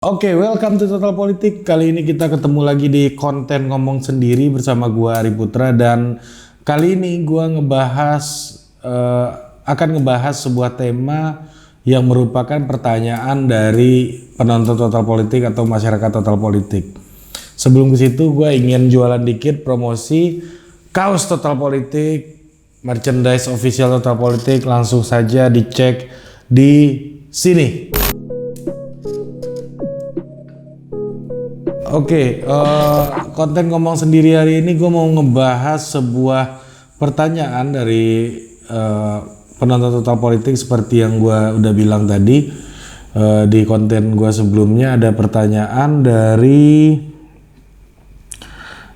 Oke, welcome to Total Politik. Kali ini kita ketemu lagi di konten ngomong sendiri bersama gua Ari Putra, dan kali ini gua akan ngebahas sebuah tema yang merupakan pertanyaan dari penonton Total Politik atau masyarakat Total Politik. Sebelum ke situ, gua ingin jualan dikit promosi kaos Total Politik, merchandise official Total Politik. Langsung saja dicek di sini. Oke, konten ngomong sendiri hari ini gue mau ngebahas sebuah pertanyaan dari penonton Total Politik. Seperti yang gue udah bilang tadi di konten gue sebelumnya, ada pertanyaan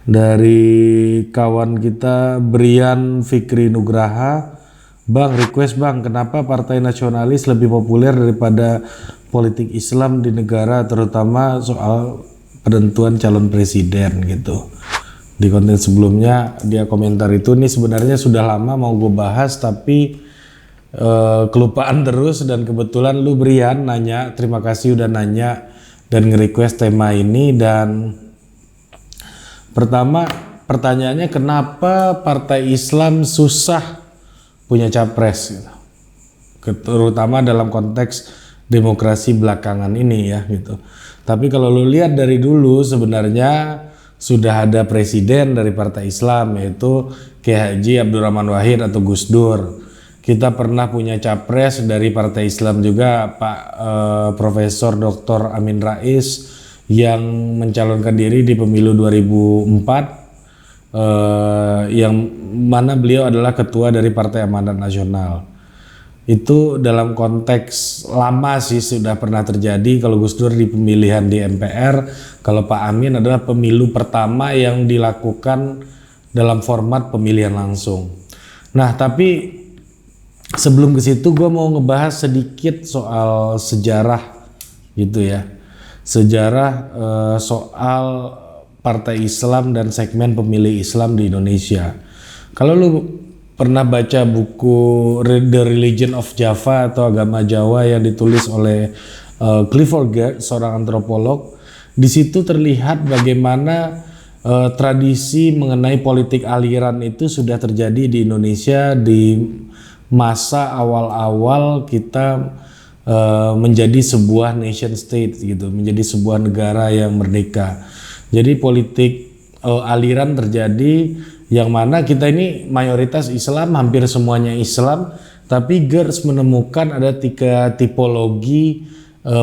dari kawan kita Brian Fikri Nugraha. Bang, request bang, kenapa partai nasionalis lebih populer daripada politik Islam di negara, terutama soal penentuan calon presiden gitu. Di konten sebelumnya dia komentar itu. Nih sebenarnya sudah lama mau gue bahas, tapi kelupaan terus, dan kebetulan lu Brian nanya. Terima kasih udah nanya dan nge-request tema ini. Dan pertama, pertanyaannya kenapa partai Islam susah punya capres gitu, terutama dalam konteks demokrasi belakangan ini ya gitu. Tapi kalau lu lihat dari dulu, sebenarnya sudah ada presiden dari partai Islam, yaitu Kiai Haji Abdurrahman Wahid atau Gus Dur. Kita pernah punya capres dari partai Islam juga, Pak Profesor Dr. Amin Rais, yang mencalonkan diri di pemilu 2004, yang mana beliau adalah ketua dari Partai Amanat Nasional. Itu dalam konteks lama sih sudah pernah terjadi. Kalau Gus Dur di pemilihan di MPR, kalau Pak Amin adalah pemilu pertama yang dilakukan dalam format pemilihan langsung. Nah, tapi sebelum ke situ gue mau ngebahas sedikit soal sejarah gitu ya. Sejarah soal partai Islam dan segmen pemilih Islam di Indonesia. Kalau lu pernah baca buku The Religion of Java atau Agama Jawa yang ditulis oleh Clifford Geertz, seorang antropolog, di situ terlihat bagaimana tradisi mengenai politik aliran itu sudah terjadi di Indonesia di masa awal-awal kita menjadi sebuah nation state gitu, menjadi sebuah negara yang merdeka. Jadi politik aliran terjadi, yang mana kita ini mayoritas Islam, hampir semuanya Islam, tapi Geertz menemukan ada 3 tipologi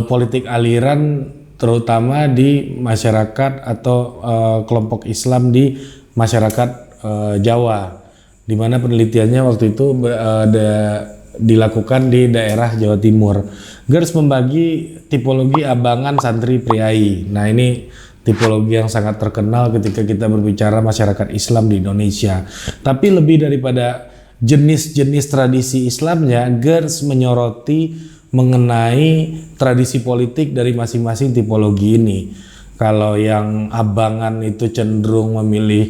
politik aliran, terutama di masyarakat atau kelompok Islam di masyarakat Jawa, di mana penelitiannya waktu itu dilakukan di daerah Jawa Timur. Geertz membagi tipologi abangan, santri, priai. Nah, ini tipologi yang sangat terkenal ketika kita berbicara masyarakat Islam di Indonesia. Tapi lebih daripada jenis-jenis tradisi Islamnya, Geertz menyoroti mengenai tradisi politik dari masing-masing tipologi ini. Kalau yang abangan itu cenderung memilih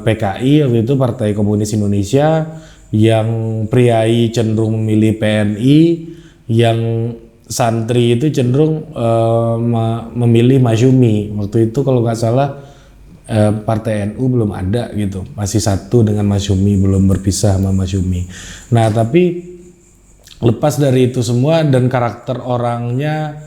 PKI, waktu itu Partai Komunis Indonesia. Yang priai cenderung memilih PNI. Yang santri itu cenderung memilih Masyumi. Waktu itu kalau nggak salah Partai NU belum ada gitu, masih satu dengan Masyumi, belum berpisah sama Masyumi. Nah, tapi lepas dari itu semua dan karakter orangnya,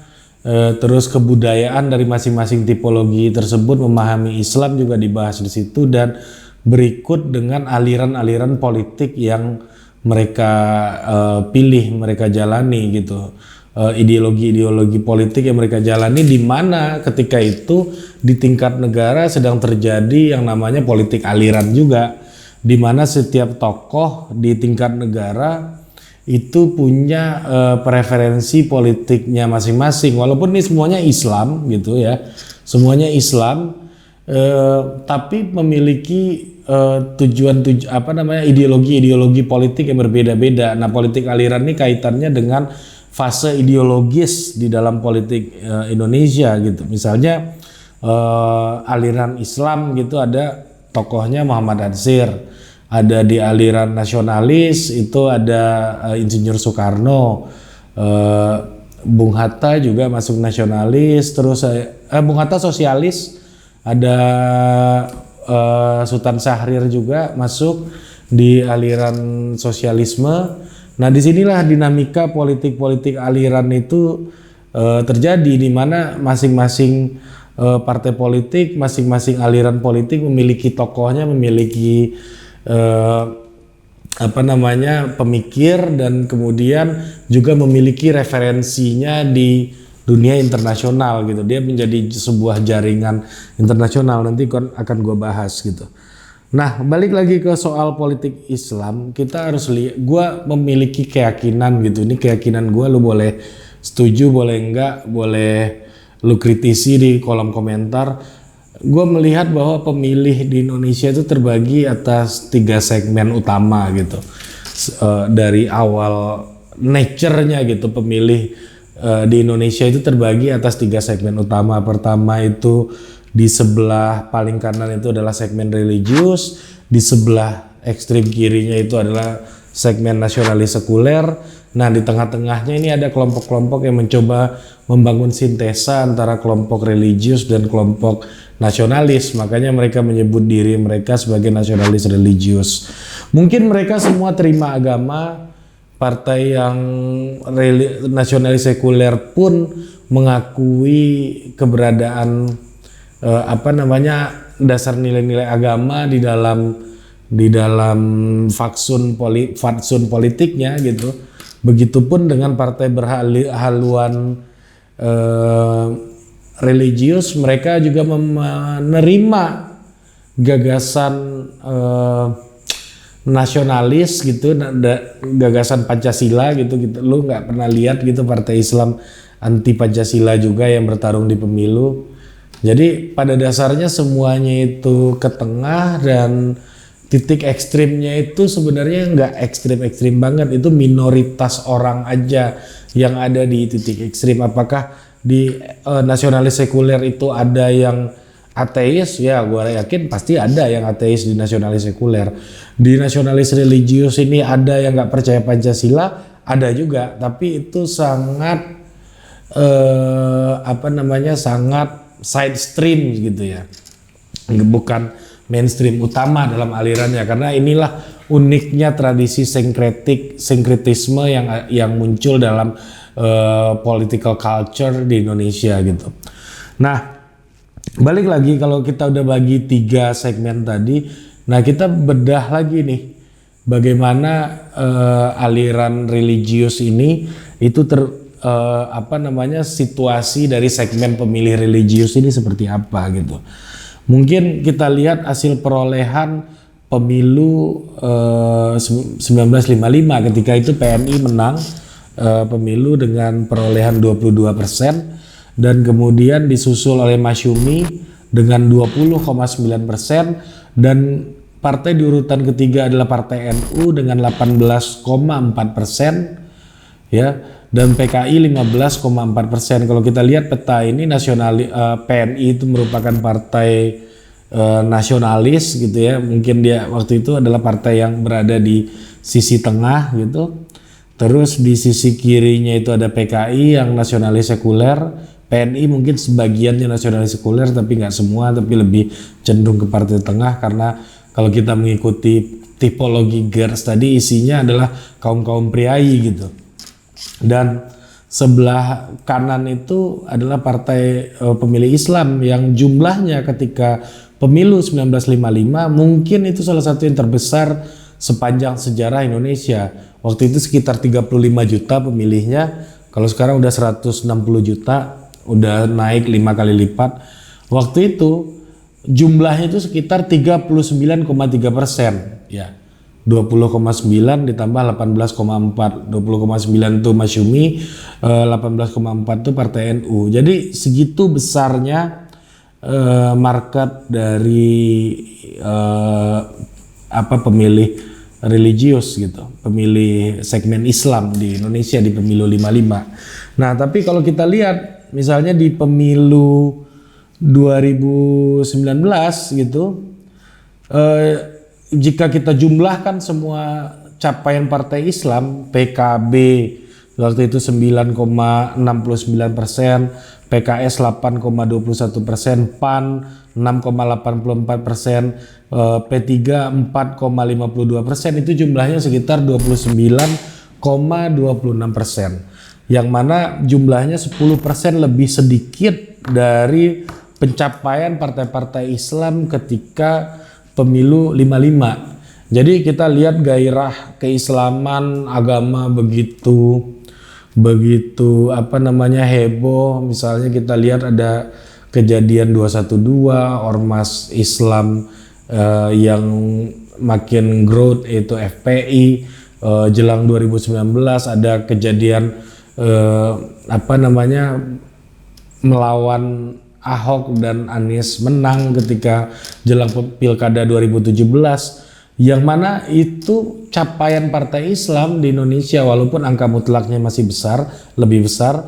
terus kebudayaan dari masing-masing tipologi tersebut, memahami Islam juga dibahas di situ, dan berikut dengan aliran-aliran politik yang mereka pilih, mereka jalani gitu. Ideologi-ideologi politik yang mereka jalani, di mana ketika itu di tingkat negara sedang terjadi yang namanya politik aliran juga, di mana setiap tokoh di tingkat negara itu punya preferensi politiknya masing-masing, walaupun ini semuanya Islam gitu ya, semuanya Islam, tapi memiliki ideologi politik yang berbeda-beda. Nah, politik aliran ini kaitannya dengan fase ideologis di dalam politik Indonesia gitu. Misalnya aliran Islam gitu, ada tokohnya Muhammad Ansir. Ada di aliran nasionalis itu ada Insinyur Soekarno. Bung Hatta juga masuk nasionalis, terus Bung Hatta sosialis, ada Sultan Syahrir juga masuk di aliran sosialisme. Nah, disinilah dinamika politik-politik aliran itu terjadi, di mana masing-masing partai politik, masing-masing aliran politik memiliki tokohnya, memiliki pemikir, dan kemudian juga memiliki referensinya di dunia internasional gitu. Dia menjadi sebuah jaringan internasional, nanti akan gue bahas gitu. Nah, balik lagi ke soal politik Islam, kita harus lihat, gue memiliki keyakinan gitu. Ini keyakinan gue, lu boleh setuju, boleh enggak, boleh lu kritisi di kolom komentar. Gue melihat bahwa pemilih di Indonesia itu terbagi atas 3 segmen utama gitu. Dari awal nature-nya gitu, pemilih di Indonesia itu terbagi atas 3 segmen utama. Pertama itu di sebelah paling kanan itu adalah segmen religius, di sebelah ekstrim kirinya itu adalah segmen nasionalis sekuler. Nah, di tengah-tengahnya ini ada kelompok-kelompok yang mencoba membangun sintesa antara kelompok religius dan kelompok nasionalis. Makanya mereka menyebut diri mereka sebagai nasionalis religius. Mungkin mereka semua terima agama. Partai yang nasionalis sekuler pun mengakui keberadaan dasar nilai-nilai agama di dalam faksun politiknya gitu. Begitupun dengan partai berhaluan religius, mereka juga menerima gagasan nasionalis gitu, gagasan Pancasila gitu. Lu nggak pernah lihat gitu partai Islam anti Pancasila juga yang bertarung di pemilu. Jadi pada dasarnya semuanya itu ke tengah, dan titik ekstrimnya itu sebenarnya nggak ekstrim-ekstrim banget. Itu minoritas orang aja yang ada di titik ekstrim. Apakah di nasionalis sekuler itu ada yang ateis? Ya, gue yakin pasti ada yang ateis di nasionalis sekuler. Di nasionalis religius ini ada yang nggak percaya Pancasila, ada juga. Tapi itu sangat sangat side stream gitu ya, bukan mainstream utama dalam alirannya. Karena inilah uniknya tradisi sinkretisme yang muncul dalam political culture di Indonesia gitu. Nah, balik lagi, kalau kita udah bagi 3 segmen tadi, nah kita bedah lagi nih bagaimana aliran religius ini itu situasi dari segmen pemilih religius ini seperti apa gitu. Mungkin kita lihat hasil perolehan pemilu 1955 ketika itu PNI menang pemilu dengan perolehan 22%, dan kemudian disusul oleh Masyumi dengan 20,9%, dan partai di urutan ketiga adalah Partai NU dengan 18,4%, ya, dan PKI 15,4%. Kalau kita lihat peta ini, PNI itu merupakan partai nasionalis gitu ya. Mungkin dia waktu itu adalah partai yang berada di sisi tengah gitu. Terus di sisi kirinya itu ada PKI yang nasionalis sekuler. PNI mungkin sebagiannya nasionalis sekuler tapi nggak semua, tapi lebih cenderung ke partai tengah, karena kalau kita mengikuti tipologi GERS tadi isinya adalah kaum-kaum priai gitu. Dan sebelah kanan itu adalah partai pemilih Islam yang jumlahnya ketika pemilu 1955 mungkin itu salah satu yang terbesar sepanjang sejarah Indonesia. Waktu itu sekitar 35 juta pemilihnya, kalau sekarang udah 160 juta, udah naik 5 kali lipat. Waktu itu jumlahnya itu sekitar 39,3%, ya. 20,9 ditambah 18,4, 20,9 itu Masyumi, 18,4 itu Partai NU. Jadi segitu besarnya market dari pemilih religius gitu, pemilih segmen Islam di Indonesia di pemilu 55. Nah, tapi kalau kita lihat misalnya di pemilu 2019 gitu, jika kita jumlahkan semua capaian partai Islam, PKB waktu itu 9,69%, PKS 8,21%, PAN 6,84%, P3 4,52%, itu jumlahnya sekitar 29,26%. Yang mana jumlahnya 10% lebih sedikit dari pencapaian partai-partai Islam ketika pemilu 55. Jadi kita lihat gairah keislaman agama begitu heboh. Misalnya kita lihat ada kejadian 212 ormas Islam yang makin growth, yaitu FPI. Jelang 2019 ada kejadian melawan Ahok dan Anies menang ketika jelang pilkada 2017, yang mana itu capaian partai Islam di Indonesia, walaupun angka mutlaknya masih lebih besar,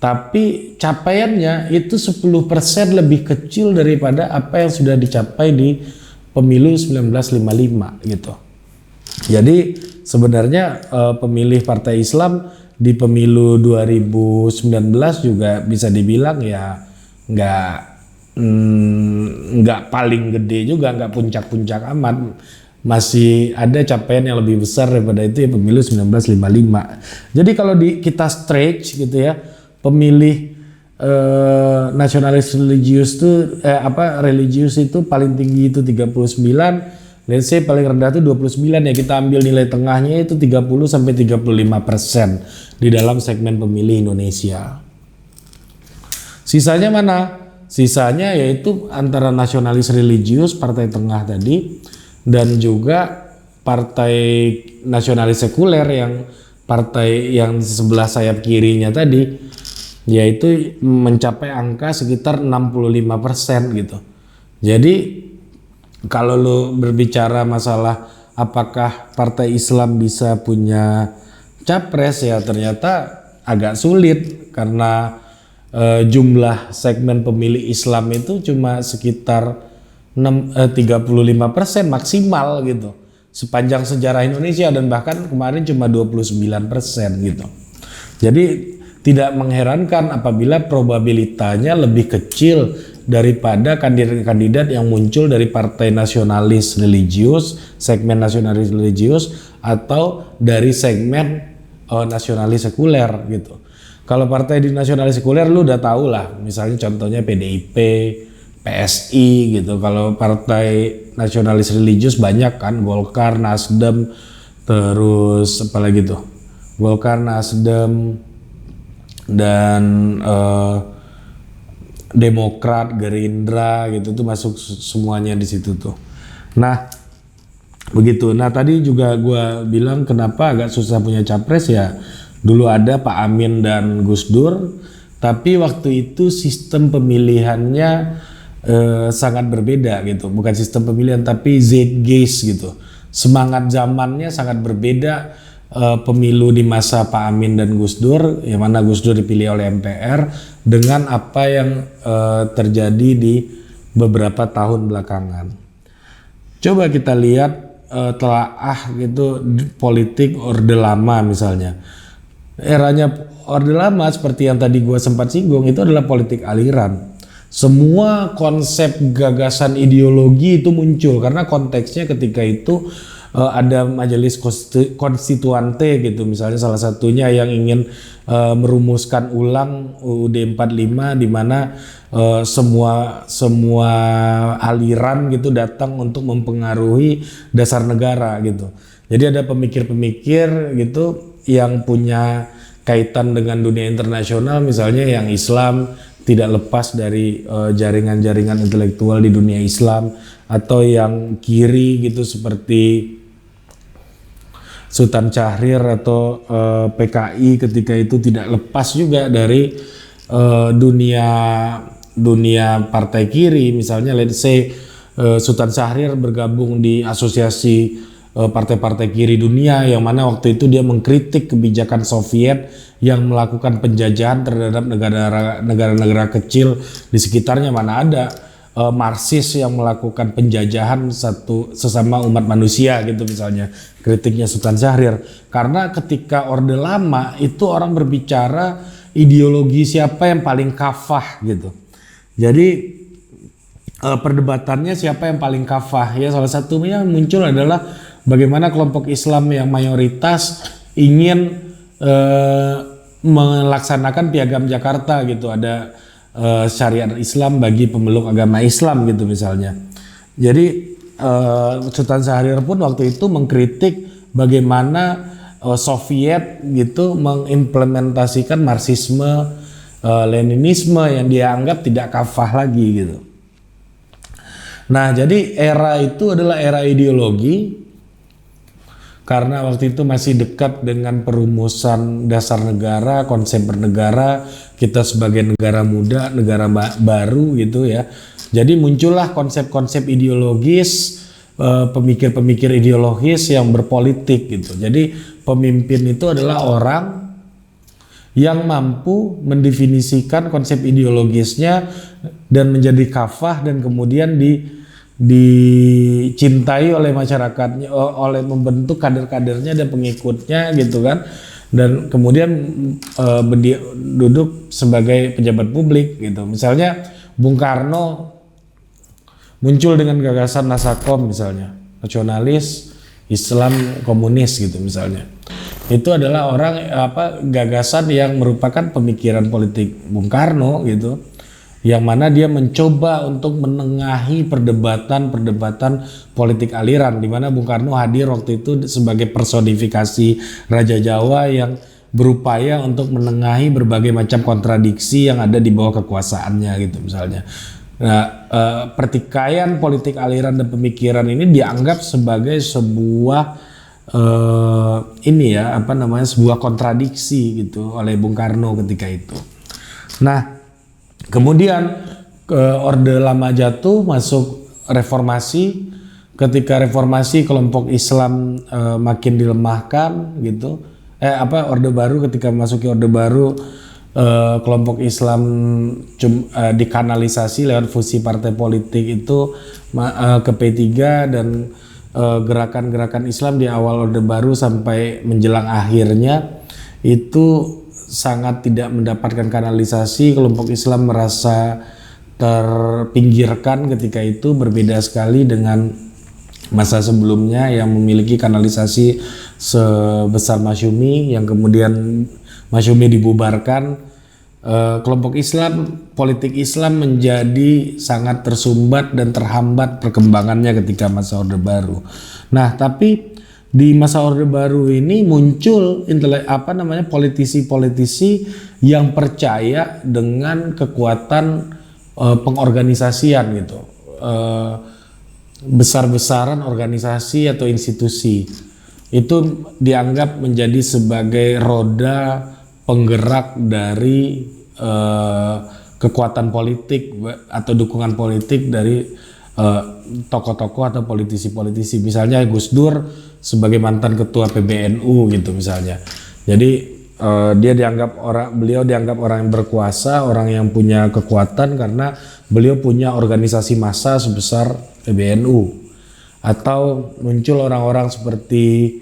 tapi capaiannya itu 10% lebih kecil daripada apa yang sudah dicapai di pemilu 1955 gitu. Jadi sebenarnya pemilih partai Islam di pemilu 2019 juga bisa dibilang ya nggak paling gede juga, nggak puncak-puncak amat, masih ada capaian yang lebih besar daripada itu ya pemilu 1955. Jadi kalau kita stretch gitu ya, pemilih nasionalis religius itu religius itu paling tinggi itu 39. Let's say paling rendah itu 29 ya, kita ambil nilai tengahnya itu 30-35% di dalam segmen pemilih Indonesia. Sisanya mana? Sisanya yaitu antara nasionalis religius, partai tengah tadi, dan juga partai nasionalis sekuler yang partai yang sebelah sayap kirinya tadi, yaitu mencapai angka sekitar 65% gitu. Jadi kalau lo berbicara masalah apakah partai Islam bisa punya capres, ya ternyata agak sulit karena jumlah segmen pemilih Islam itu cuma sekitar 35% maksimal gitu sepanjang sejarah Indonesia, dan bahkan kemarin cuma 29% gitu. Jadi tidak mengherankan apabila probabilitasnya lebih kecil daripada kandidat-kandidat yang muncul dari partai nasionalis religius, segmen nasionalis religius, atau dari segmen nasionalis sekuler gitu. Kalau partai di nasionalis sekuler lu udah tahu lah, misalnya contohnya PDIP, PSI gitu. Kalau partai nasionalis religius banyak kan, Golkar, Nasdem, terus apalagi tuh, Golkar, Nasdem, dan Demokrat, Gerindra gitu tuh masuk semuanya di situ tuh. Nah begitu. Nah tadi juga gue bilang kenapa agak susah punya capres ya. Dulu ada Pak Amin dan Gus Dur, tapi waktu itu sistem pemilihannya sangat berbeda gitu. Bukan sistem pemilihan tapi zeitgeist gitu. Semangat zamannya sangat berbeda. Pemilu di masa Pak Amin dan Gus Dur, yang mana Gus Dur dipilih oleh MPR, dengan apa yang terjadi di beberapa tahun belakangan. Coba kita lihat telaah gitu politik Orde Lama misalnya. Eranya Orde Lama seperti yang tadi gua sempat singgung itu adalah politik aliran. Semua konsep gagasan ideologi itu muncul karena konteksnya ketika itu ada majelis konstituante gitu, misalnya salah satunya yang ingin merumuskan ulang UUD 45 di mana semua aliran gitu datang untuk mempengaruhi dasar negara gitu. Jadi ada pemikir-pemikir gitu yang punya kaitan dengan dunia internasional, misalnya yang Islam tidak lepas dari jaringan-jaringan intelektual di dunia Islam, atau yang kiri gitu seperti Sultan Syahrir atau PKI ketika itu tidak lepas juga dari dunia partai kiri. Misalnya let's say Sultan Syahrir bergabung di asosiasi partai-partai kiri dunia, yang mana waktu itu dia mengkritik kebijakan Soviet yang melakukan penjajahan terhadap negara-negara kecil di sekitarnya. Mana ada Marxis yang melakukan penjajahan sesama umat manusia gitu misalnya, kritiknya Sultan Syahrir. Karena ketika Orde Lama itu orang berbicara ideologi siapa yang paling kafah gitu. Jadi perdebatannya siapa yang paling kafah ya, salah satunya yang muncul adalah bagaimana kelompok Islam yang mayoritas ingin melaksanakan Piagam Jakarta gitu, ada syariat Islam bagi pemeluk agama Islam gitu misalnya. Jadi Sultan Syahrir pun waktu itu mengkritik bagaimana Soviet gitu mengimplementasikan Marxisme, Leninisme yang dia anggap tidak kafah lagi gitu. Nah, jadi era itu adalah era ideologi karena waktu itu masih dekat dengan perumusan dasar negara, konsep bernegara, kita sebagai negara muda, negara baru gitu ya. Jadi muncullah konsep-konsep ideologis, pemikir-pemikir ideologis yang berpolitik gitu. Jadi pemimpin itu adalah orang yang mampu mendefinisikan konsep ideologisnya dan menjadi kafah dan kemudian dicintai oleh masyarakatnya, oleh membentuk kader-kadernya dan pengikutnya gitu kan, dan kemudian duduk sebagai pejabat publik gitu. Misalnya Bung Karno muncul dengan gagasan Nasakom misalnya, nasionalis Islam komunis gitu misalnya. Itu adalah gagasan yang merupakan pemikiran politik Bung Karno gitu, yang mana dia mencoba untuk menengahi perdebatan politik aliran, di mana Bung Karno hadir waktu itu sebagai personifikasi Raja Jawa yang berupaya untuk menengahi berbagai macam kontradiksi yang ada di bawah kekuasaannya gitu misalnya. Nah, pertikaian politik aliran dan pemikiran ini dianggap sebagai sebuah sebuah kontradiksi gitu oleh Bung Karno ketika itu. Nah, kemudian Orde Lama jatuh, masuk reformasi. Ketika reformasi kelompok Islam makin dilemahkan gitu. Orde Baru, ketika memasuki Orde Baru kelompok Islam dikanalisasi lewat fusi partai politik itu ke P3 dan gerakan-gerakan Islam di awal Orde Baru sampai menjelang akhirnya itu sangat tidak mendapatkan kanalisasi. Kelompok Islam merasa terpinggirkan ketika itu, berbeda sekali dengan masa sebelumnya yang memiliki kanalisasi sebesar Masyumi, yang kemudian Masyumi dibubarkan. Kelompok Islam, politik Islam menjadi sangat tersumbat dan terhambat perkembangannya ketika masa Orde Baru. Nah, tapi di masa Orde Baru ini muncul politisi-politisi yang percaya dengan kekuatan pengorganisasian gitu, besar-besaran organisasi atau institusi. Itu dianggap menjadi sebagai roda penggerak dari kekuatan politik atau dukungan politik dari tokoh-tokoh atau politisi-politisi. Misalnya Gus Dur sebagai mantan ketua PBNU gitu misalnya. Jadi beliau dianggap orang yang berkuasa, orang yang punya kekuatan karena beliau punya organisasi massa sebesar PBNU. Atau muncul orang-orang seperti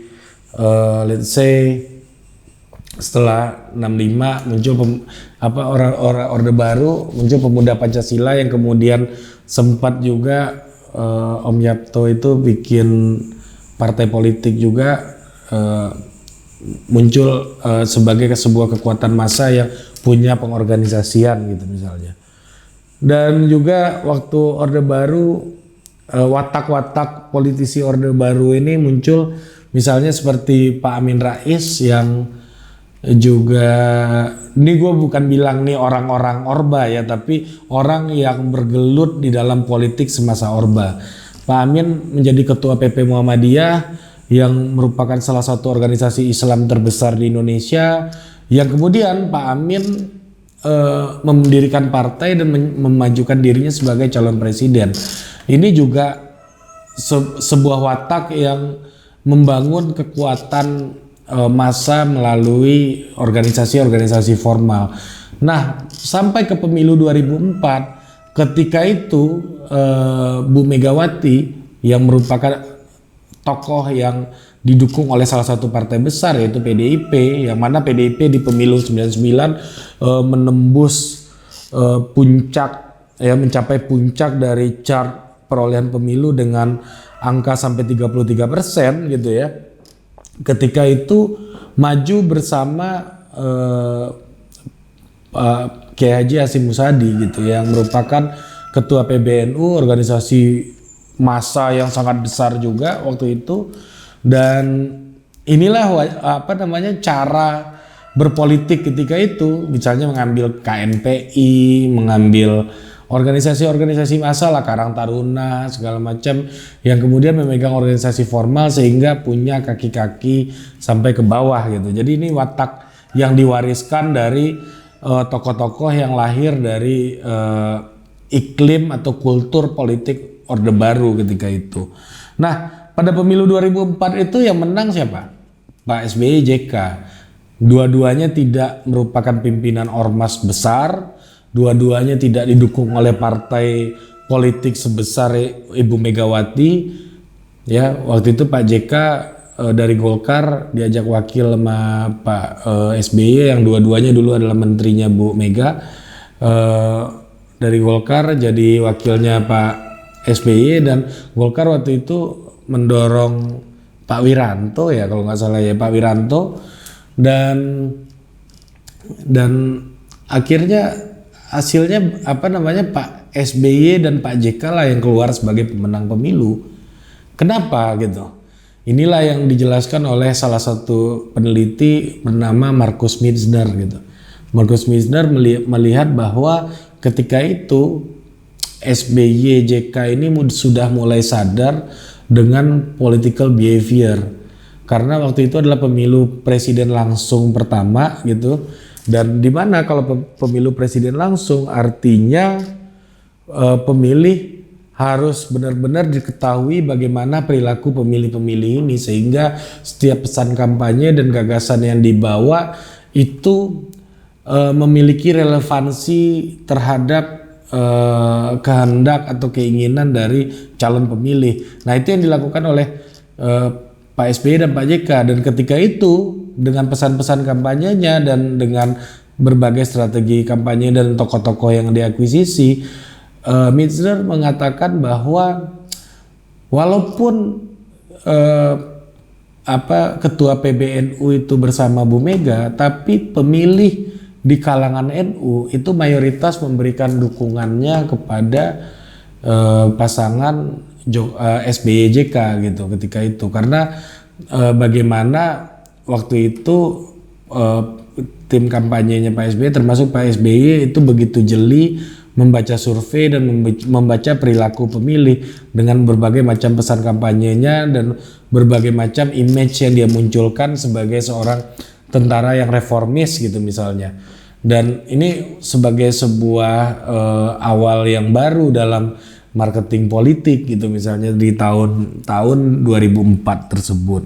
let's say setelah 65 muncul orang-orang Orde Baru, muncul pemuda Pancasila yang kemudian sempat juga Om Yapto itu bikin partai politik juga, muncul sebagai sebuah kekuatan massa yang punya pengorganisasian gitu misalnya. Dan juga waktu Orde Baru, watak-watak politisi Orde Baru ini muncul, misalnya seperti Pak Amin Rais yang juga, ini gue bukan bilang nih orang-orang Orba ya, tapi orang yang bergelut di dalam politik semasa Orba. Pak Amin menjadi ketua PP Muhammadiyah yang merupakan salah satu organisasi Islam terbesar di Indonesia, yang kemudian Pak Amin mendirikan partai dan memajukan dirinya sebagai calon presiden. Ini juga sebuah watak yang membangun kekuatan massa melalui organisasi-organisasi formal. Nah, sampai ke pemilu 2004 ketika itu Bu Megawati yang merupakan tokoh yang didukung oleh salah satu partai besar yaitu PDIP, yang mana PDIP di pemilu 99 menembus puncak, ya, mencapai puncak dari chart perolehan pemilu dengan angka sampai 33% gitu ya. Ketika itu maju bersama Kiai Haji Hashim Muzadi gitu, yang merupakan ketua PBNU, organisasi massa yang sangat besar juga waktu itu. Dan inilah cara berpolitik ketika itu, misalnya mengambil KNPI, mengambil organisasi-organisasi massa lah, Karang Taruna segala macam, yang kemudian memegang organisasi formal sehingga punya kaki-kaki sampai ke bawah gitu. Jadi ini watak yang diwariskan dari tokoh-tokoh yang lahir dari iklim atau kultur politik Orde Baru ketika itu. Nah, pada pemilu 2004 itu yang menang siapa? Pak SBY, JK. Dua-duanya tidak merupakan pimpinan ormas besar, dua-duanya tidak didukung oleh partai politik sebesar Ibu Megawati. Ya, waktu itu Pak JK dari Golkar diajak wakil sama Pak SBY yang dua-duanya dulu adalah menterinya Bu Mega. Dari Golkar jadi wakilnya Pak SBY, dan Golkar waktu itu mendorong Pak Wiranto ya kalau nggak salah ya, Pak Wiranto, dan akhirnya hasilnya Pak SBY dan Pak JK lah yang keluar sebagai pemenang pemilu. Kenapa gitu? Inilah yang dijelaskan oleh salah satu peneliti bernama Markus Mizner gitu. Markus Mizner melihat bahwa ketika itu SBY, JK ini sudah mulai sadar dengan political behavior, karena waktu itu adalah pemilu presiden langsung pertama gitu, dan dimana kalau pemilu presiden langsung artinya pemilih harus benar-benar diketahui bagaimana perilaku pemilih-pemilih ini, sehingga setiap pesan kampanye dan gagasan yang dibawa itu memiliki relevansi terhadap kehendak atau keinginan dari calon pemilih. Nah, itu yang dilakukan oleh Pak SBY dan Pak JK, dan ketika itu dengan pesan-pesan kampanyenya dan dengan berbagai strategi kampanye dan tokoh-tokoh yang diakuisisi, Mizner mengatakan bahwa walaupun ketua PBNU itu bersama Bu Mega, tapi pemilih di kalangan NU itu mayoritas memberikan dukungannya kepada pasangan SBY JK gitu ketika itu, karena bagaimana waktu itu tim kampanyenya Pak SBY termasuk Pak SBY itu begitu jeli membaca survei dan membaca perilaku pemilih dengan berbagai macam pesan kampanyenya dan berbagai macam image yang dia munculkan sebagai seorang tentara yang reformis gitu misalnya. Dan ini sebagai sebuah awal yang baru dalam marketing politik gitu misalnya di tahun 2004 tersebut.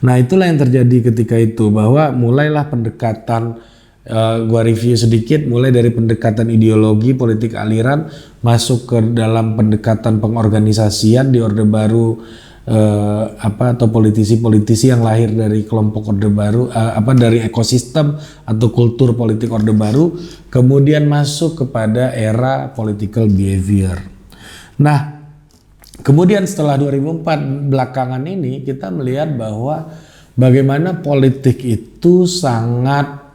Nah, itulah yang terjadi ketika itu, bahwa mulailah pendekatan, gua review sedikit, mulai dari pendekatan ideologi politik aliran masuk ke dalam pendekatan pengorganisasian di Orde Baru, atau politisi-politisi yang lahir dari kelompok Orde Baru, dari ekosistem atau kultur politik Orde Baru, kemudian masuk kepada era political behavior. Nah, kemudian setelah 2004 belakangan ini kita melihat bahwa bagaimana politik itu sangat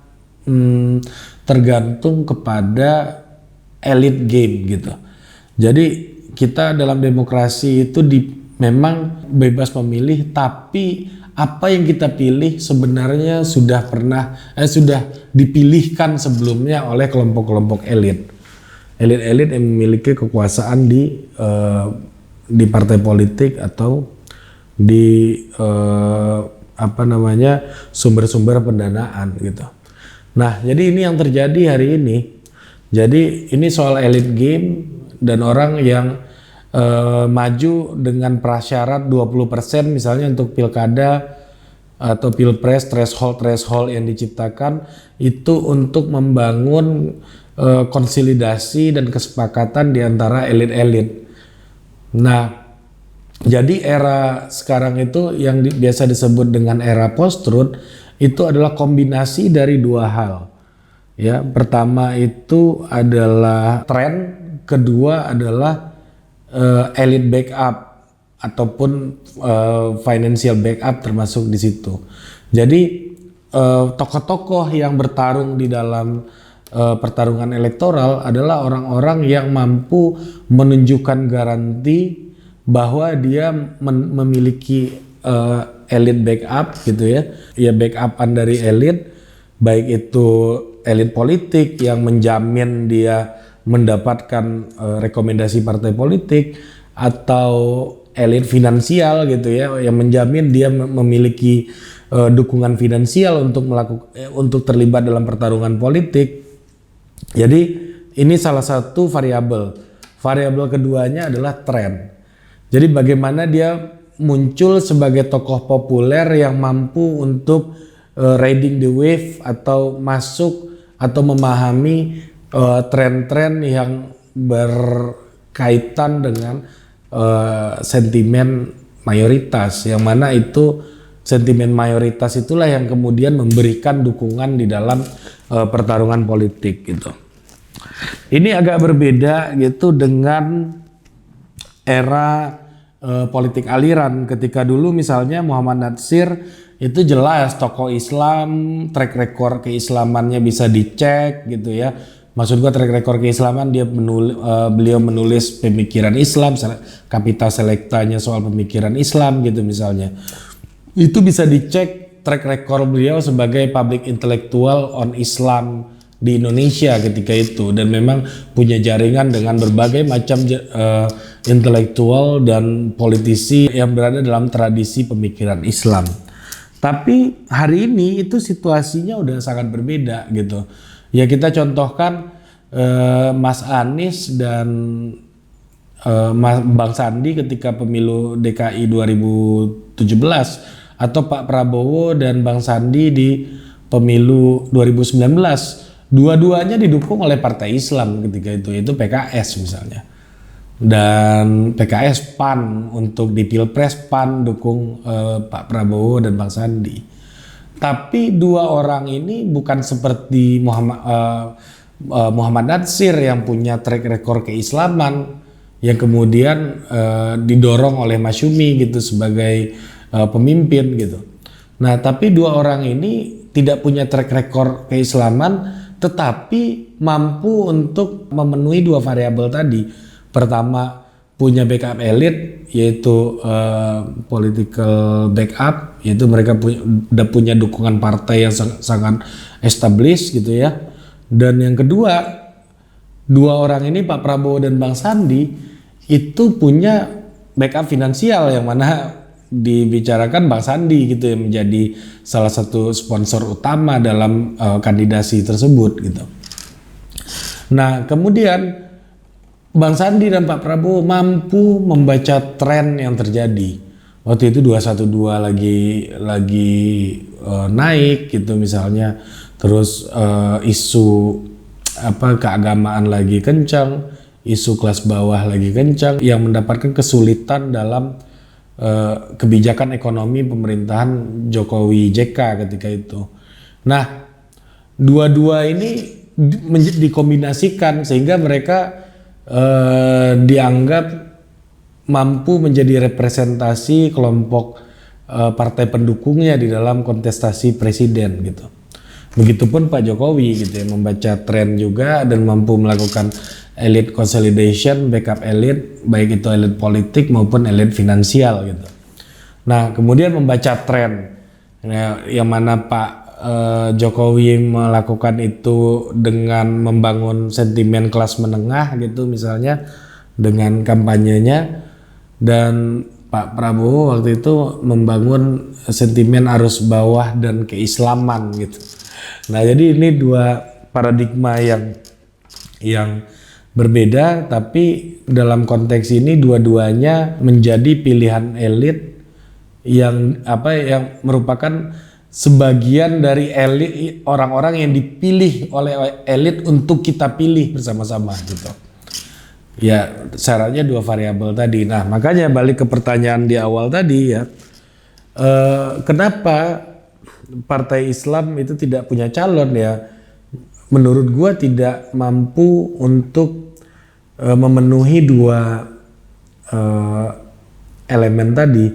tergantung kepada elite game gitu. Jadi kita dalam demokrasi itu memang bebas memilih, tapi apa yang kita pilih sebenarnya sudah dipilihkan sebelumnya oleh kelompok-kelompok elit yang memiliki kekuasaan di partai politik atau di sumber-sumber pendanaan gitu. Nah, jadi ini yang terjadi hari ini. Jadi ini soal elite game dan orang yang maju dengan prasyarat 20% misalnya untuk pilkada atau pilpres, threshold yang diciptakan itu untuk membangun konsolidasi dan kesepakatan di antara elit-elit. Nah, jadi era sekarang itu yang biasa disebut dengan era post-truth itu adalah kombinasi dari dua hal. Ya, pertama itu adalah tren, kedua adalah elite backup ataupun financial backup termasuk di situ. Jadi tokoh-tokoh yang bertarung di dalam pertarungan elektoral adalah orang-orang yang mampu menunjukkan garansi bahwa dia memiliki elite backup gitu ya backupan dari elit, baik itu elit politik yang menjamin dia mendapatkan rekomendasi partai politik, atau elit finansial gitu ya yang menjamin dia memiliki dukungan finansial untuk terlibat dalam pertarungan politik. Jadi ini salah satu variabel. Variabel keduanya adalah tren. Jadi bagaimana dia muncul sebagai tokoh populer yang mampu untuk riding the wave atau masuk atau memahami tren-tren yang berkaitan dengan sentimen mayoritas, yang mana itu sentimen mayoritas itulah yang kemudian memberikan dukungan di dalam pertarungan politik gitu. Ini agak berbeda gitu dengan era politik aliran. Ketika dulu misalnya Muhammad Natsir itu jelas tokoh Islam, track record keislamannya bisa dicek gitu ya. Maksud gua track record keislaman, beliau menulis pemikiran Islam, Capital Selectanya soal pemikiran Islam gitu misalnya. Itu bisa dicek track record beliau sebagai public intellectual on Islam di Indonesia ketika itu, dan memang punya jaringan dengan berbagai macam intelektual dan politisi yang berada dalam tradisi pemikiran Islam. Tapi hari ini itu situasinya udah sangat berbeda gitu. Ya kita contohkan Mas Anies dan Bang Sandi ketika pemilu DKI 2017, atau Pak Prabowo dan Bang Sandi di pemilu 2019. Dua-duanya didukung oleh partai Islam ketika itu, yaitu PKS misalnya. Dan PKS PAN untuk di Pilpres, PAN dukung Pak Prabowo dan Bang Sandi. Tapi dua orang ini bukan seperti Muhammad Natsir yang punya track record keislaman yang kemudian didorong oleh Masyumi gitu sebagai pemimpin gitu. Nah, tapi dua orang ini tidak punya track record keislaman, tetapi mampu untuk memenuhi dua variabel tadi. Pertama, punya backup elit, yaitu political backup, yaitu mereka udah punya dukungan partai yang sangat established gitu ya. Dan yang kedua, dua orang ini Pak Prabowo dan Bang Sandi itu punya backup finansial, yang mana dibicarakan Bang Sandi gitu yang menjadi salah satu sponsor utama dalam kandidasi tersebut gitu. Nah, kemudian Bang Sandi dan Pak Prabowo mampu membaca tren yang terjadi. Waktu itu 212 lagi naik gitu misalnya. Terus isu keagamaan lagi kencang, isu kelas bawah lagi kencang, yang mendapatkan kesulitan dalam kebijakan ekonomi pemerintahan Jokowi JK ketika itu. Nah, dua-dua ini dikombinasikan sehingga mereka dianggap mampu menjadi representasi kelompok partai pendukungnya di dalam kontestasi presiden gitu. Begitupun Pak Jokowi gitu ya, membaca tren juga dan mampu melakukan elite consolidation, backup elite, baik itu elite politik maupun elite finansial gitu. Nah, kemudian membaca tren yang mana Pak Jokowi melakukan itu dengan membangun sentimen kelas menengah gitu misalnya dengan kampanyenya, dan Pak Prabowo waktu itu membangun sentimen arus bawah dan keislaman gitu. Nah, jadi ini dua paradigma yang berbeda, tapi dalam konteks ini dua-duanya menjadi pilihan elit yang merupakan sebagian dari elit, orang-orang yang dipilih oleh elit untuk kita pilih bersama-sama gitu. Ya, syaratnya 2 variabel tadi. Nah, makanya balik ke pertanyaan di awal tadi ya, kenapa Partai Islam itu tidak punya calon ya? Menurut gua tidak mampu untuk memenuhi 2 elemen tadi,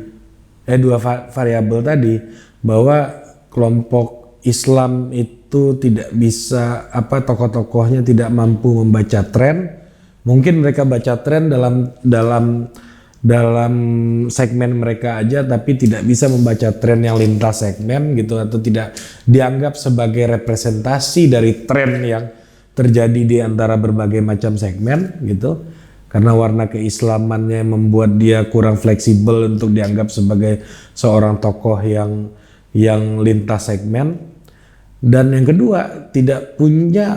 2 variabel tadi, bahwa kelompok Islam itu tidak bisa, tokoh-tokohnya tidak mampu membaca tren. Mungkin mereka baca tren dalam segmen mereka aja, tapi tidak bisa membaca tren yang lintas segmen gitu, atau tidak dianggap sebagai representasi dari tren yang terjadi di antara berbagai macam segmen gitu. Karena warna keislamannya membuat dia kurang fleksibel untuk dianggap sebagai seorang tokoh yang lintas segmen. Dan yang kedua, tidak punya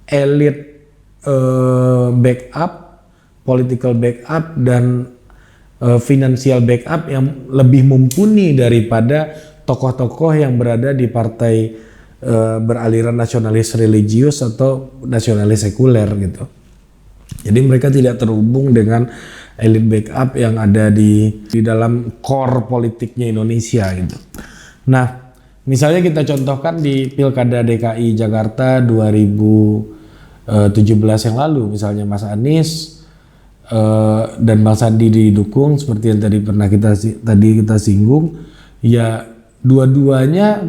elit backup, political backup dan financial backup yang lebih mumpuni daripada tokoh-tokoh yang berada di partai beraliran nasionalis religius atau nasionalis sekuler gitu. Jadi mereka tidak terhubung dengan elit backup yang ada di dalam core politiknya Indonesia gitu. Nah, misalnya kita contohkan di Pilkada DKI Jakarta 2017 yang lalu, misalnya Mas Anies dan Bang Sandi didukung seperti yang tadi kita singgung, ya dua-duanya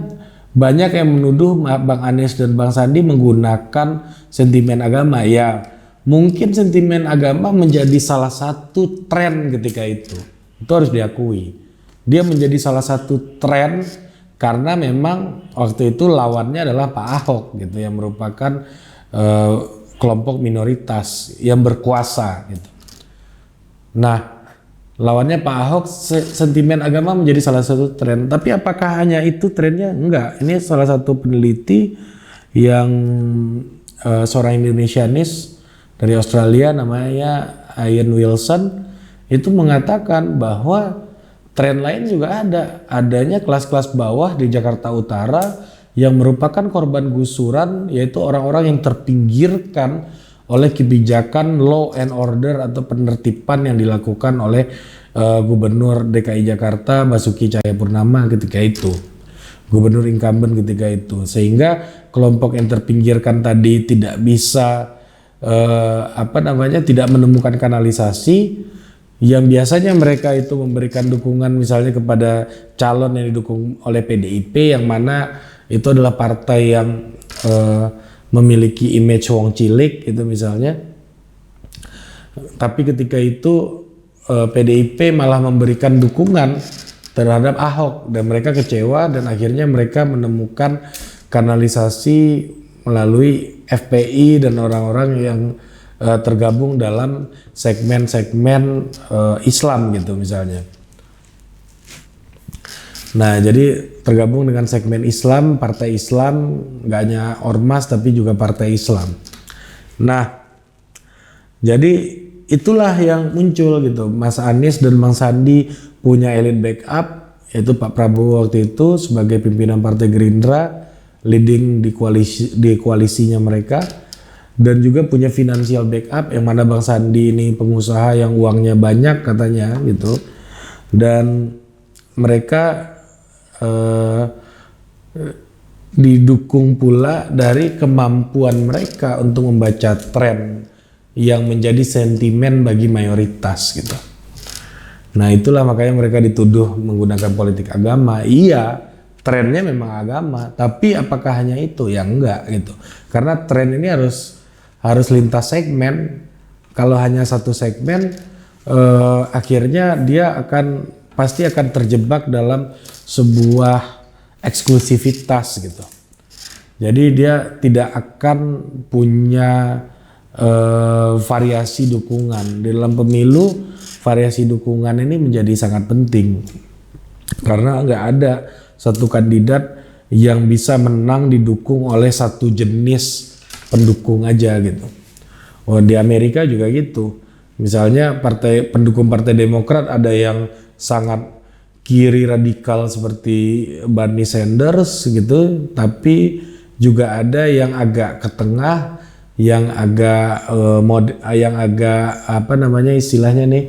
banyak yang menuduh Bang Anies dan Bang Sandi menggunakan sentimen agama. Ya, mungkin sentimen agama menjadi salah satu tren ketika itu harus diakui. Dia menjadi salah satu tren karena memang waktu itu lawannya adalah Pak Ahok gitu, yang merupakan kelompok minoritas yang berkuasa gitu. Nah, lawannya Pak Ahok, sentimen agama menjadi salah satu tren. Tapi apakah hanya itu trennya? Enggak. Ini salah satu peneliti yang seorang Indonesianis dari Australia, namanya Ian Wilson, itu mengatakan bahwa tren lain juga adanya kelas-kelas bawah di Jakarta Utara yang merupakan korban gusuran, yaitu orang-orang yang terpinggirkan oleh kebijakan law and order atau penertiban yang dilakukan oleh Gubernur DKI Jakarta Basuki Cahayapurnama ketika itu, Gubernur incumbent ketika itu, sehingga kelompok yang terpinggirkan tadi tidak bisa tidak menemukan kanalisasi. Yang biasanya mereka itu memberikan dukungan misalnya kepada calon yang didukung oleh PDIP, yang mana itu adalah partai yang memiliki image wong cilik itu misalnya. Tapi ketika itu PDIP malah memberikan dukungan terhadap Ahok dan mereka kecewa, dan akhirnya mereka menemukan kanalisasi melalui FPI dan orang-orang yang tergabung dalam segmen-segmen Islam gitu misalnya. Nah, jadi tergabung dengan segmen Islam, partai Islam, nggak hanya ormas tapi juga partai Islam. Nah, jadi itulah yang muncul gitu. Mas Anies dan Bang Sandi punya elit backup, yaitu Pak Prabowo waktu itu sebagai pimpinan Partai Gerindra, leading di koalisinya mereka, dan juga punya financial backup yang mana Bang Sandi ini pengusaha yang uangnya banyak katanya gitu, dan mereka didukung pula dari kemampuan mereka untuk membaca tren yang menjadi sentimen bagi mayoritas gitu. Nah, itulah makanya mereka dituduh menggunakan politik agama. Iya, trennya memang agama, tapi apakah hanya itu? Ya enggak gitu. Karena tren ini harus lintas segmen. Kalau hanya satu segmen, akhirnya dia pasti akan terjebak dalam sebuah eksklusivitas gitu. Jadi dia tidak akan punya variasi dukungan. Di dalam pemilu, variasi dukungan ini menjadi sangat penting. Karena nggak ada satu kandidat yang bisa menang didukung oleh satu jenis pendukung aja gitu. Oh, di Amerika juga gitu. Misalnya pendukung Partai Demokrat ada yang sangat kiri radikal seperti Bernie Sanders gitu, tapi juga ada yang agak ke tengah, yang agak yang agak apa namanya istilahnya nih,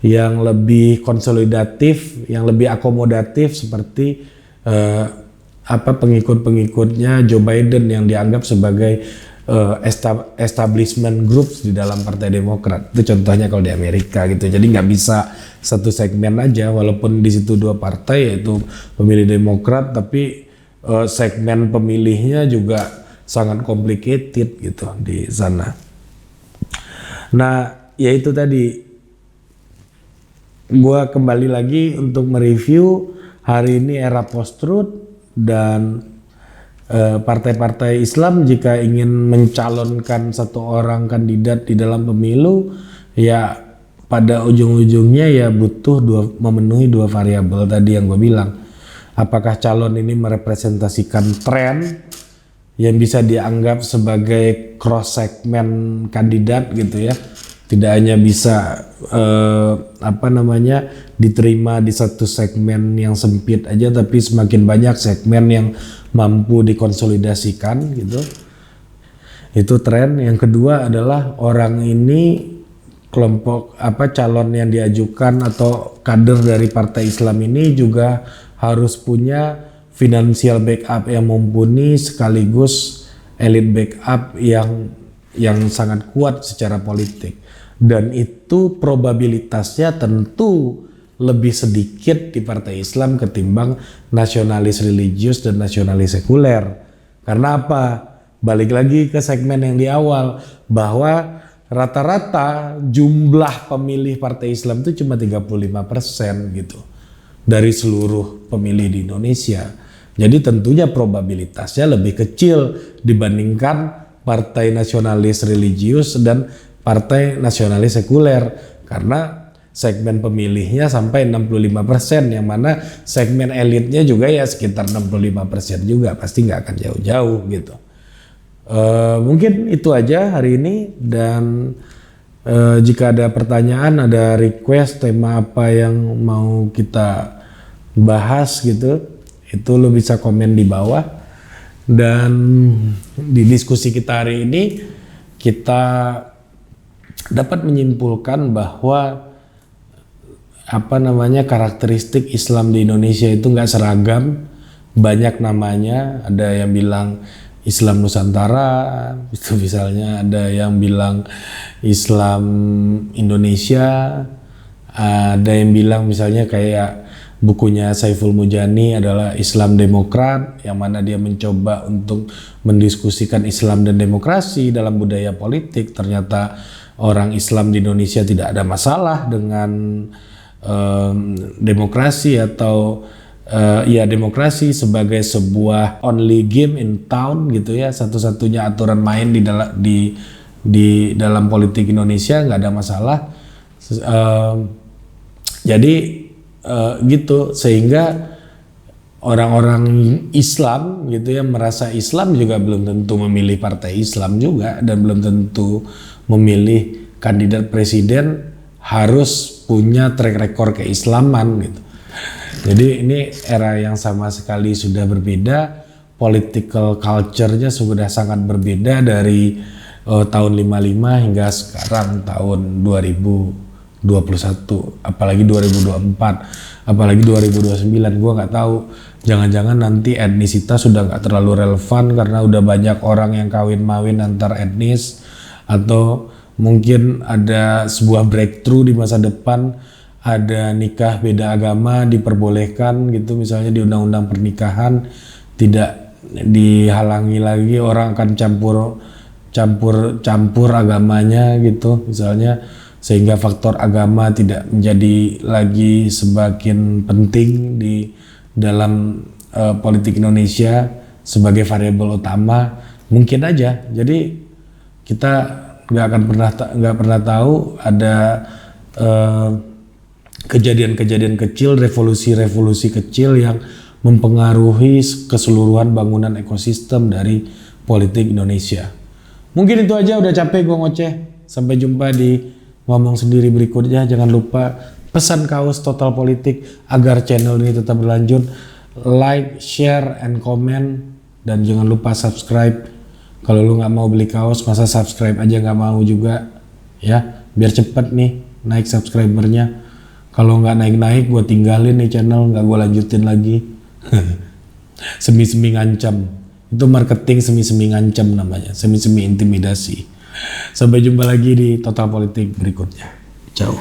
yang lebih konsolidatif, yang lebih akomodatif seperti pengikut-pengikutnya Joe Biden yang dianggap sebagai establishment groups di dalam Partai Demokrat. Itu contohnya kalau di Amerika gitu. Jadi nggak bisa satu segmen aja, walaupun di situ dua partai yaitu pemilih Demokrat, tapi segmen pemilihnya juga sangat complicated gitu di sana. Nah, ya itu tadi. Gua kembali lagi untuk mereview hari ini era post-truth dan partai-partai Islam jika ingin mencalonkan satu orang kandidat di dalam pemilu, ya pada ujung-ujungnya ya butuh memenuhi dua variabel tadi yang gue bilang. Apakah calon ini merepresentasikan tren yang bisa dianggap sebagai cross segmen kandidat gitu ya, tidak hanya bisa diterima di satu segmen yang sempit aja, tapi semakin banyak segmen yang mampu dikonsolidasikan gitu. Itu tren. Yang kedua adalah orang ini, kelompok calon yang diajukan atau kader dari partai Islam ini juga harus punya financial backup yang mumpuni sekaligus elite backup yang sangat kuat secara politik. Dan itu probabilitasnya tentu lebih sedikit di partai Islam ketimbang nasionalis religius dan nasionalis sekuler. Karena apa? Balik lagi ke segmen yang di awal, bahwa rata-rata jumlah pemilih partai Islam itu cuma 35% gitu dari seluruh pemilih di Indonesia. Jadi tentunya probabilitasnya lebih kecil dibandingkan partai nasionalis religius dan partai nasionalis sekuler, karena segmen pemilihnya sampai 65%, yang mana segmen elitnya juga ya sekitar 65% juga, pasti nggak akan jauh-jauh gitu. Mungkin itu aja hari ini, dan jika ada pertanyaan, ada request tema apa yang mau kita bahas gitu, itu lo bisa komen di bawah. Dan di diskusi kita hari ini kita dapat menyimpulkan bahwa karakteristik Islam di Indonesia itu nggak seragam, banyak namanya. Ada yang bilang Islam Nusantara, itu misalnya, ada yang bilang Islam Indonesia, ada yang bilang misalnya kayak bukunya Saiful Mujani adalah Islam Demokrat, yang mana dia mencoba untuk mendiskusikan Islam dan demokrasi dalam budaya politik. Ternyata orang Islam di Indonesia tidak ada masalah dengan demokrasi atau demokrasi sebagai sebuah only game in town gitu ya, satu-satunya aturan main di dalam politik Indonesia, nggak ada masalah. Jadi gitu, sehingga orang-orang Islam gitu ya merasa Islam juga belum tentu memilih partai Islam juga, dan belum tentu memilih kandidat presiden harus punya track record keislaman gitu. Jadi ini era yang sama sekali sudah berbeda, political culture-nya sudah sangat berbeda dari tahun 55 hingga sekarang tahun 2021, apalagi 2024, apalagi 2029. Gua nggak tahu, jangan-jangan nanti etnisitas sudah nggak terlalu relevan karena udah banyak orang yang kawin-mawin antar etnis, atau mungkin ada sebuah breakthrough di masa depan, ada nikah beda agama diperbolehkan gitu, misalnya di undang-undang pernikahan tidak dihalangi lagi orang akan campur agamanya gitu misalnya, sehingga faktor agama tidak menjadi lagi semakin penting di dalam politik Indonesia sebagai variabel utama. Mungkin aja, jadi kita nggak pernah tahu ada kejadian-kejadian kecil, revolusi-revolusi kecil yang mempengaruhi keseluruhan bangunan ekosistem dari politik Indonesia. Mungkin itu aja, udah capek gue ngoceh. Sampai jumpa di ngomong sendiri berikutnya. Jangan lupa Pesan kaos Total Politik agar channel ini tetap berlanjut, like, share, and comment, dan jangan lupa subscribe. Kalau lu nggak mau beli kaos, masa subscribe aja nggak mau juga, ya, biar cepet nih naik subscribernya. Kalau nggak naik-naik, gue tinggalin nih channel, nggak gue lanjutin lagi. Semi-semi ngancam, itu marketing semi-semi ngancam namanya, semi-semi intimidasi. Sampai jumpa lagi di Total Politik berikutnya. Ciao.